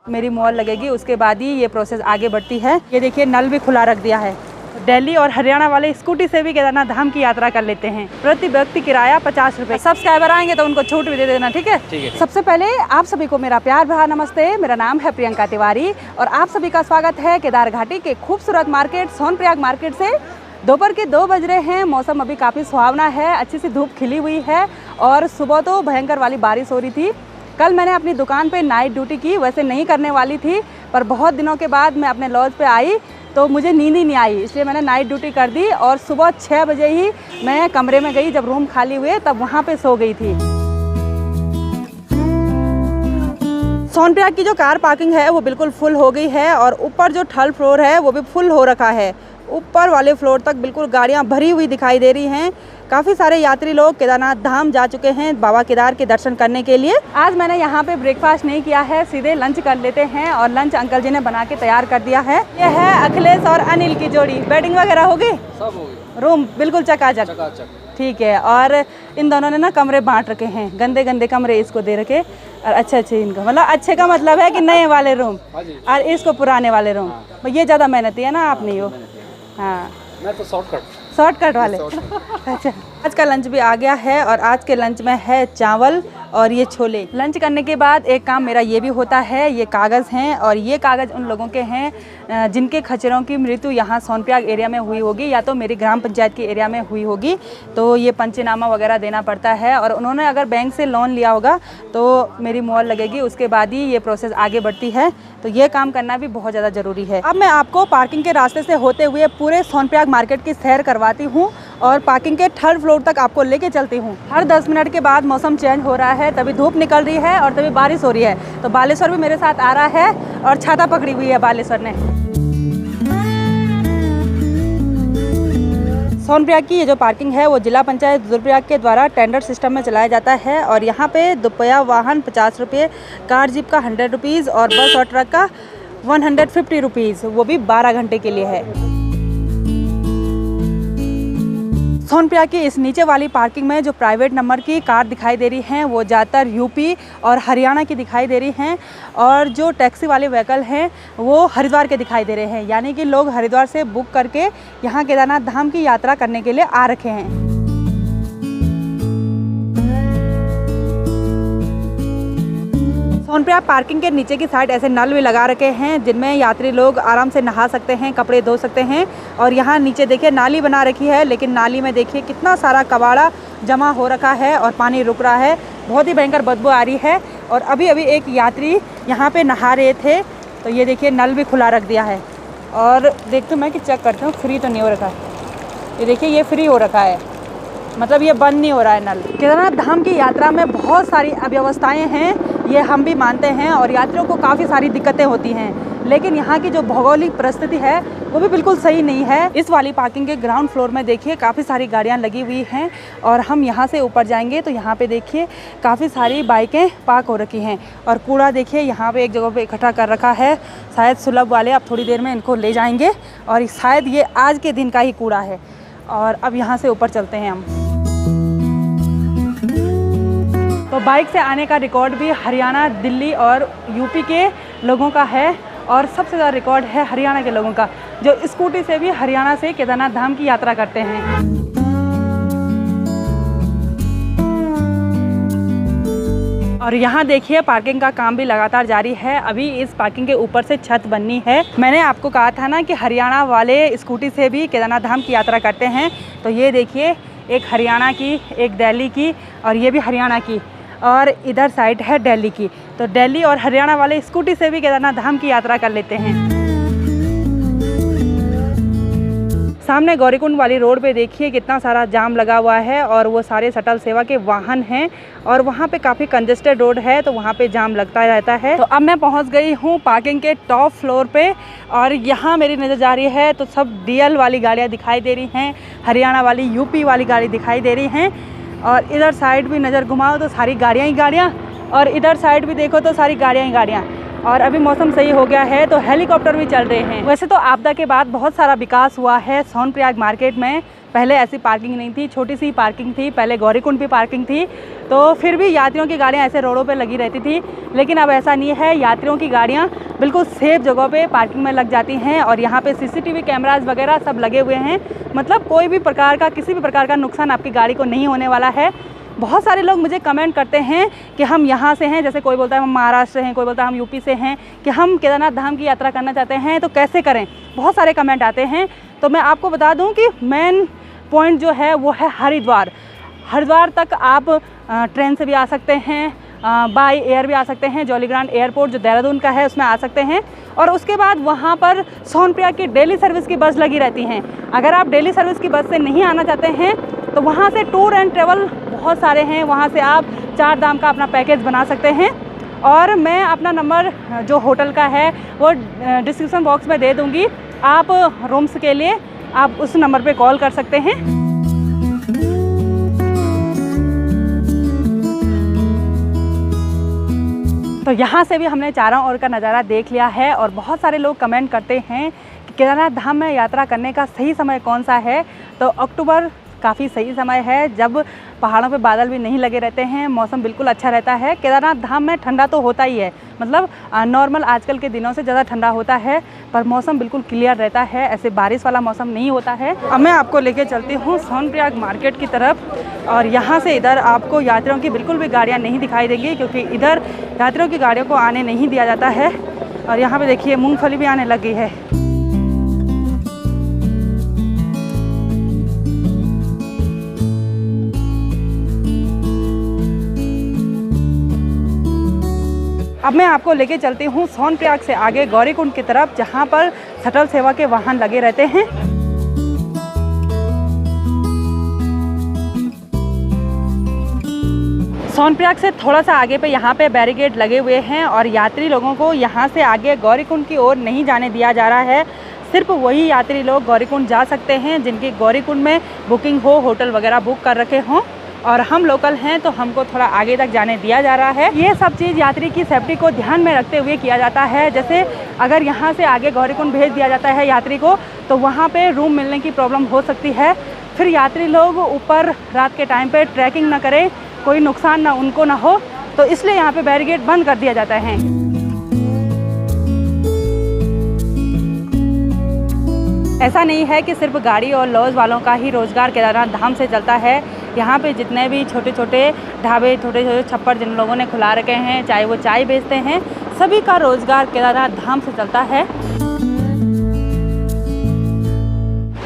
मेरी मॉल लगेगी उसके बाद ही ये प्रोसेस आगे बढ़ती है। ये देखिए नल भी खुला रख दिया है। दिल्ली और हरियाणा वाले स्कूटी से भी केदारनाथ धाम की यात्रा कर लेते हैं। प्रति व्यक्ति किराया 50 रुपये। सब्सक्राइबर आएंगे तो उनको छूट भी दे देना, ठीक है? ठीक है। सबसे पहले आप सभी को मेरा प्यार भरा नमस्ते। मेरा नाम है प्रियंका तिवारी और आप सभी का स्वागत है केदार घाटी के खूबसूरत मार्केट सोनप्रयाग मार्केट से। दोपहर के 2 बज रहे हैं। मौसम अभी काफ़ी सुहावना है, अच्छी सी धूप खिली हुई है और सुबह तो भयंकर वाली बारिश हो रही थी। कल मैंने अपनी दुकान पे नाइट ड्यूटी की, वैसे नहीं करने वाली थी, पर बहुत दिनों के बाद मैं अपने लॉज पे आई तो मुझे नींद ही नहीं आई, इसलिए मैंने नाइट ड्यूटी कर दी और सुबह 6 बजे ही मैं कमरे में गई। जब रूम खाली हुए तब वहाँ पे सो गई थी। सोनप्रयाग की जो कार पार्किंग है वो बिल्कुल फुल हो गई है और ऊपर जो थर्ड फ्लोर है वो भी फुल हो रखा है। ऊपर वाले फ्लोर तक बिल्कुल गाड़ियाँ भरी हुई दिखाई दे रही हैं। काफ़ी सारे यात्री लोग केदारनाथ धाम जा चुके हैं बाबा केदार के दर्शन करने के लिए। आज मैंने यहाँ पे ब्रेकफास्ट नहीं किया है, सीधे लंच कर लेते हैं और लंच अंकल जी ने बना के तैयार कर दिया है। ये है अखिलेश और अनिल की जोड़ी। बेडिंग वगैरह हो गई, सब हो गई, रूम बिल्कुल चकाचक, ठीक है। और इन दोनों ने ना कमरे बांट रखे हैं, गंदे गंदे कमरे इसको दे रखे और अच्छे इनको, मतलब अच्छे का मतलब है कि नए वाले रूम और इसको पुराने वाले रूम। ये ज़्यादा मेहनती है ना, आप नहीं हो? हाँ, मैं तो शॉर्टकट वाले। अच्छा, आज का लंच भी आ गया है और आज के लंच में है चावल और ये छोले। लंच करने के बाद एक काम मेरा ये भी होता है, ये कागज़ हैं और ये कागज़ उन लोगों के हैं जिनके खच्चरों की मृत्यु यहाँ सोनप्रयाग एरिया में हुई होगी या तो मेरी ग्राम पंचायत की एरिया में हुई होगी, तो ये पंचनामा वगैरह देना पड़ता है। और उन्होंने अगर बैंक से लोन लिया होगा तो मेरी मॉल लगेगी, उसके बाद ही ये प्रोसेस आगे बढ़ती है, तो ये काम करना भी बहुत ज़्यादा ज़रूरी है। अब मैं आपको पार्किंग के रास्ते से होते हुए पूरे सोनप्रयाग मार्केट की सैर करवाती हूँ और पार्किंग के थर्ड फ्लोर तक आपको लेके चलती हूँ। हर 10 मिनट के बाद मौसम चेंज हो रहा है, तभी धूप निकल रही है और तभी बारिश हो रही है। तो बालेश्वर भी मेरे साथ आ रहा है और छाता पकड़ी हुई है बालेश्वर ने। सोनप्रयाग की ये जो पार्किंग है वो जिला पंचायत रुद्रप्रयाग के द्वारा टेंडर सिस्टम में चलाया जाता है और यहाँ पे दोपहिया वाहन 50 रुपये, कार जीप का 100 रुपीज़ और बस और ट्रक का 150 रुपीज़, वो भी 12 घंटे के लिए है। सोनप्रयाग की इस नीचे वाली पार्किंग में जो प्राइवेट नंबर की कार दिखाई दे रही हैं वो ज़्यादातर यूपी और हरियाणा की दिखाई दे रही हैं और जो टैक्सी वाले व्हीकल हैं वो हरिद्वार के दिखाई दे रहे हैं, यानी कि लोग हरिद्वार से बुक करके यहाँ केदारनाथ धाम की यात्रा करने के लिए आ रखे हैं। सोनप्रयाग पार्किंग के नीचे की साइड ऐसे नल भी लगा रखे हैं जिनमें यात्री लोग आराम से नहा सकते हैं, कपड़े धो सकते हैं। और यहाँ नीचे देखिए नाली बना रखी है, लेकिन नाली में देखिए कितना सारा कबाड़ा जमा हो रखा है और पानी रुक रहा है, बहुत ही भयंकर बदबू आ रही है। और अभी एक यात्री यहाँ पे नहा रहे थे, तो ये देखिए नल भी खुला रख दिया है और देखती हूँ मैं कि चेक करती हूँ फ्री तो नहीं हो रखा है। ये देखिए ये फ्री हो रखा है, मतलब ये बंद नहीं हो रहा है नल। केदारनाथ धाम की यात्रा में बहुत सारी अव्यवस्थाएं हैं, ये हम भी मानते हैं और यात्रियों को काफ़ी सारी दिक्कतें होती हैं, लेकिन यहाँ की जो भौगोलिक परिस्थिति है वो भी बिल्कुल सही नहीं है। इस वाली पार्किंग के ग्राउंड फ्लोर में देखिए काफ़ी सारी गाड़ियाँ लगी हुई हैं और हम यहाँ से ऊपर जाएंगे तो यहाँ पे देखिए काफ़ी सारी बाइकें पार्क हो रखी हैं और कूड़ा देखिए यहाँ पे एक जगह पे इकट्ठा कर रखा है। शायद सुलभ वाले अब थोड़ी देर में इनको ले जाएंगे और शायद ये आज के दिन का ही कूड़ा है। और अब यहाँ से ऊपर चलते हैं हम। तो बाइक से आने का रिकॉर्ड भी हरियाणा, दिल्ली और यूपी के लोगों का है और सबसे ज़्यादा रिकॉर्ड है हरियाणा के लोगों का, जो स्कूटी से भी हरियाणा से केदारनाथ धाम की यात्रा करते हैं। और यहाँ देखिए पार्किंग का काम भी लगातार जारी है। अभी इस पार्किंग के ऊपर से छत बननी है। मैंने आपको कहा था ना कि हरियाणा वाले स्कूटी से भी केदारनाथ धाम की यात्रा करते हैं, तो ये देखिए एक हरियाणा की, एक दिल्ली की और ये भी हरियाणा की और इधर साइड है दिल्ली की। तो दिल्ली और हरियाणा वाले स्कूटी से भी केदारनाथ धाम की यात्रा कर लेते हैं। सामने गौरीकुंड वाली रोड पे देखिए कितना सारा जाम लगा हुआ है और वो सारे शटल सेवा के वाहन हैं और वहाँ पे काफ़ी कंजेस्टेड रोड है, तो वहाँ पे जाम लगता रहता है। तो अब मैं पहुँच गई हूँ पार्किंग के टॉप फ्लोर पे और यहाँ मेरी नज़र जा रही है तो सब DL वाली गाड़ियाँ दिखाई दे रही हैं, हरियाणा वाली, यूपी वाली गाड़ी दिखाई दे रही हैं और इधर साइड भी नज़र घुमाओ तो सारी गाड़ियाँ ही गाड़ियाँ और इधर साइड भी देखो तो सारी गाड़ियाँ ही गाड़ियाँ। और अभी मौसम सही हो गया है तो हेलीकॉप्टर भी चल रहे हैं। वैसे तो आपदा के बाद बहुत सारा विकास हुआ है सोनप्रयाग मार्केट में, पहले ऐसी पार्किंग नहीं थी, छोटी सी पार्किंग थी, पहले गौरीकुंड भी पार्किंग थी, तो फिर भी यात्रियों की गाड़ियाँ ऐसे रोडों पे लगी रहती थी। लेकिन अब ऐसा नहीं है, यात्रियों की गाड़ियाँ बिल्कुल सेफ जगहों पे पार्किंग में लग जाती हैं और यहाँ पे CCTV कैमराज वगैरह सब लगे हुए हैं। मतलब कोई भी प्रकार का, किसी भी प्रकार का नुकसान आपकी गाड़ी को नहीं होने वाला है। बहुत सारे लोग मुझे कमेंट करते हैं कि हम यहाँ से हैं, जैसे कोई बोलता है हम महाराष्ट्र हैं, कोई बोलता है हम यूपी से हैं, कि हम केदारनाथ धाम की यात्रा करना चाहते हैं तो कैसे करें। बहुत सारे कमेंट आते हैं। तो मैं आपको बता दूं कि मेन पॉइंट जो है वो है हरिद्वार। हरिद्वार तक आप ट्रेन से भी आ सकते हैं, बाय एयर भी आ सकते हैं। जॉलीग्रांट एयरपोर्ट जो देहरादून का है उसमें आ सकते हैं। और उसके बाद वहाँ पर सोनप्रयाग की डेली सर्विस की बस लगी रहती हैं। अगर आप डेली सर्विस की बस से नहीं आना चाहते हैं तो वहाँ से टूर एंड ट्रेवल बहुत सारे हैं, वहाँ से आप 4 धाम का अपना पैकेज बना सकते हैं। और मैं अपना नंबर जो होटल का है वो डिस्क्रिप्शन बॉक्स में दे दूँगी। आप रूम्स के लिए आप उस नंबर पे कॉल कर सकते हैं। तो यहाँ से भी हमने चारों ओर का नज़ारा देख लिया है और बहुत सारे लोग कमेंट करते हैं कि केदारनाथ धाम में यात्रा करने का सही समय कौन सा है। तो अक्टूबर काफ़ी सही समय है, जब पहाड़ों पे बादल भी नहीं लगे रहते हैं, मौसम बिल्कुल अच्छा रहता है। केदारनाथ धाम में ठंडा तो होता ही है, मतलब नॉर्मल आजकल के दिनों से ज़्यादा ठंडा होता है, पर मौसम बिल्कुल क्लियर रहता है, ऐसे बारिश वाला मौसम नहीं होता है। अब मैं आपको लेके चलती हूँ सोनप्रयाग मार्केट की तरफ और यहाँ से इधर आपको यात्रियों की बिल्कुल भी गाड़ियाँ नहीं दिखाई देंगी, क्योंकि इधर यात्रियों की गाड़ियों को आने नहीं दिया जाता है। और यहाँ पर देखिए मूँगफली भी आने लगी है। अब मैं आपको लेके चलती हूँ सोनप्रयाग से आगे गौरीकुंड की तरफ, जहाँ पर शटल सेवा के वाहन लगे रहते हैं। सोनप्रयाग से थोड़ा सा आगे पे यहाँ पे बैरिकेड लगे हुए हैं और यात्री लोगों को यहाँ से आगे गौरीकुंड की ओर नहीं जाने दिया जा रहा है। सिर्फ वही यात्री लोग गौरीकुंड जा सकते हैं जिनकी गौरीकुंड में बुकिंग हो, होटल वगैरह बुक कर रखे हों। और हम लोकल हैं तो हमको थोड़ा आगे तक जाने दिया जा रहा है। ये सब चीज़ यात्री की सेफ्टी को ध्यान में रखते हुए किया जाता है। जैसे अगर यहाँ से आगे गौरीकुंड भेज दिया जाता है यात्री को, तो वहाँ पे रूम मिलने की प्रॉब्लम हो सकती है। फिर यात्री लोग ऊपर रात के टाइम पे ट्रैकिंग ना करें, कोई नुकसान ना उनको ना हो, तो इसलिए यहाँ पे बैरिकेड बंद कर दिया जाता है। ऐसा नहीं है कि सिर्फ गाड़ी और लॉज वालों का ही रोज़गार केदारनाथ धाम से चलता है। यहाँ पे जितने भी छोटे छोटे ढाबे, छोटे छोटे छप्पर जिन लोगों ने खुला रखे हैं, चाहे वो चाय बेचते हैं, सभी का रोज़गार केदारनाथ धाम से चलता है।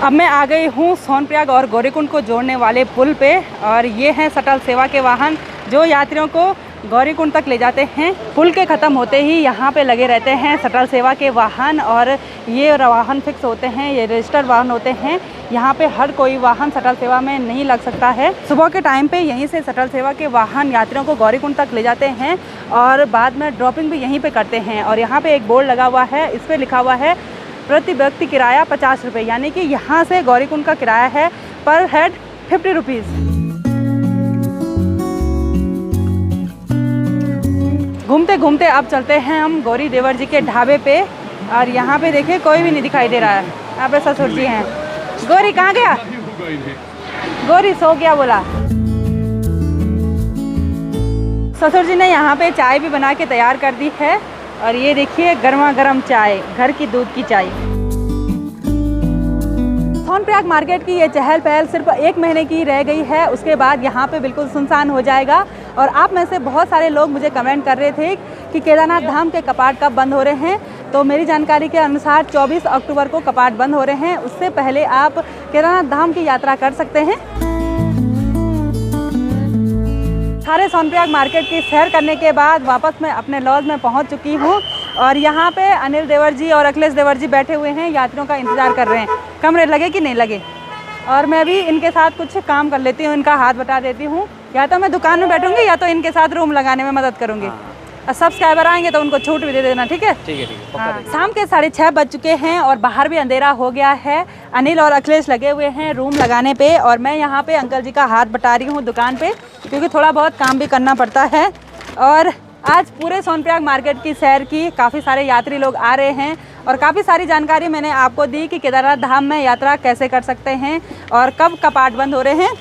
अब मैं आ गई हूँ सोनप्रयाग और गौरीकुंड को जोड़ने वाले पुल पे और ये हैं शटल सेवा के वाहन जो यात्रियों को गौरीकुंड तक ले जाते हैं। पुल के ख़त्म होते ही यहाँ पे लगे रहते हैं शटल सेवा के वाहन और ये वाहन फिक्स होते हैं, ये रजिस्टर्ड वाहन होते हैं। यहाँ पे हर कोई वाहन शटल सेवा में नहीं लग सकता है। सुबह के टाइम पे यहीं से शटल सेवा के वाहन यात्रियों को गौरीकुंड तक ले जाते हैं और बाद में ड्रॉपिंग भी यहीं पे करते हैं। और यहाँ पे एक बोर्ड लगा हुआ है, इस पर लिखा हुआ है प्रति व्यक्ति किराया 50 रुपये, यानी कि यहाँ से गौरीकुंड का किराया है पर हेड 50 रुपीज़। घूमते घूमते अब चलते हैं हम गौरी देवर जी के ढाबे पे और यहाँ पे देखिए कोई भी नहीं दिखाई दे रहा है। यहाँ पे ससुर जी हैं। गौरी कहाँ गया? गौरी सो गया बोला। ससुर जी ने यहाँ पे चाय भी बना के तैयार कर दी है और ये देखिए गर्मा गर्म चाय, घर की दूध की चाय। सोनप्रयाग मार्केट की ये चहल पहल सिर्फ 1 महीने की रह गई है, उसके बाद यहाँ पे बिल्कुल सुनसान हो जाएगा। और आप में से बहुत सारे लोग मुझे कमेंट कर रहे थे कि केदारनाथ धाम के कपाट कब बंद हो रहे हैं। तो मेरी जानकारी के अनुसार 24 अक्टूबर को कपाट बंद हो रहे हैं। उससे पहले आप केदारनाथ धाम की यात्रा कर सकते हैं। सारे सोनप्रयाग मार्केट की सैर करने के बाद वापस मैं अपने लॉज में पहुंच चुकी हूं और यहाँ पे अनिल देवर जी और अखिलेश देवर जी बैठे हुए हैं, यात्रियों का इंतज़ार कर रहे हैं कमरे लगे कि नहीं लगे। और मैं भी इनके साथ कुछ काम कर लेती हूँ, इनका हाथ बटा देती हूँ। या तो मैं दुकान में बैठूंगी या तो इनके साथ रूम लगाने में मदद करूँगी। और सब्सक्राइबर आएंगे तो उनको छूट भी दे देना, ठीक है? ठीक है, ठीक है। हाँ, शाम के 6:30 बज चुके हैं और बाहर भी अंधेरा हो गया है। अनिल और अखिलेश लगे हुए हैं रूम लगाने पे और मैं यहाँ पे अंकल जी का हाथ बटा रही हूँ दुकान पे, क्योंकि थोड़ा बहुत काम भी करना पड़ता है। और आज पूरे सोनप्रयाग मार्केट की सैर की, काफ़ी सारे यात्री लोग आ रहे हैं और काफ़ी सारी जानकारी मैंने आपको दी कि केदारनाथ धाम में यात्रा कैसे कर सकते हैं और कब कपाट बंद हो रहे हैं।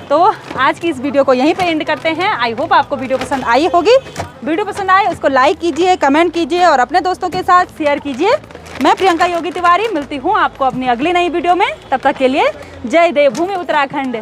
तो आज की इस वीडियो को यहीं पे एंड करते हैं। आई होप आपको वीडियो पसंद आई होगी। वीडियो पसंद आए उसको लाइक कीजिए, कमेंट कीजिए और अपने दोस्तों के साथ शेयर कीजिए। मैं प्रियंका योगी तिवारी मिलती हूँ आपको अपनी अगली नई वीडियो में। तब तक के लिए जय देवभूमि उत्तराखंड।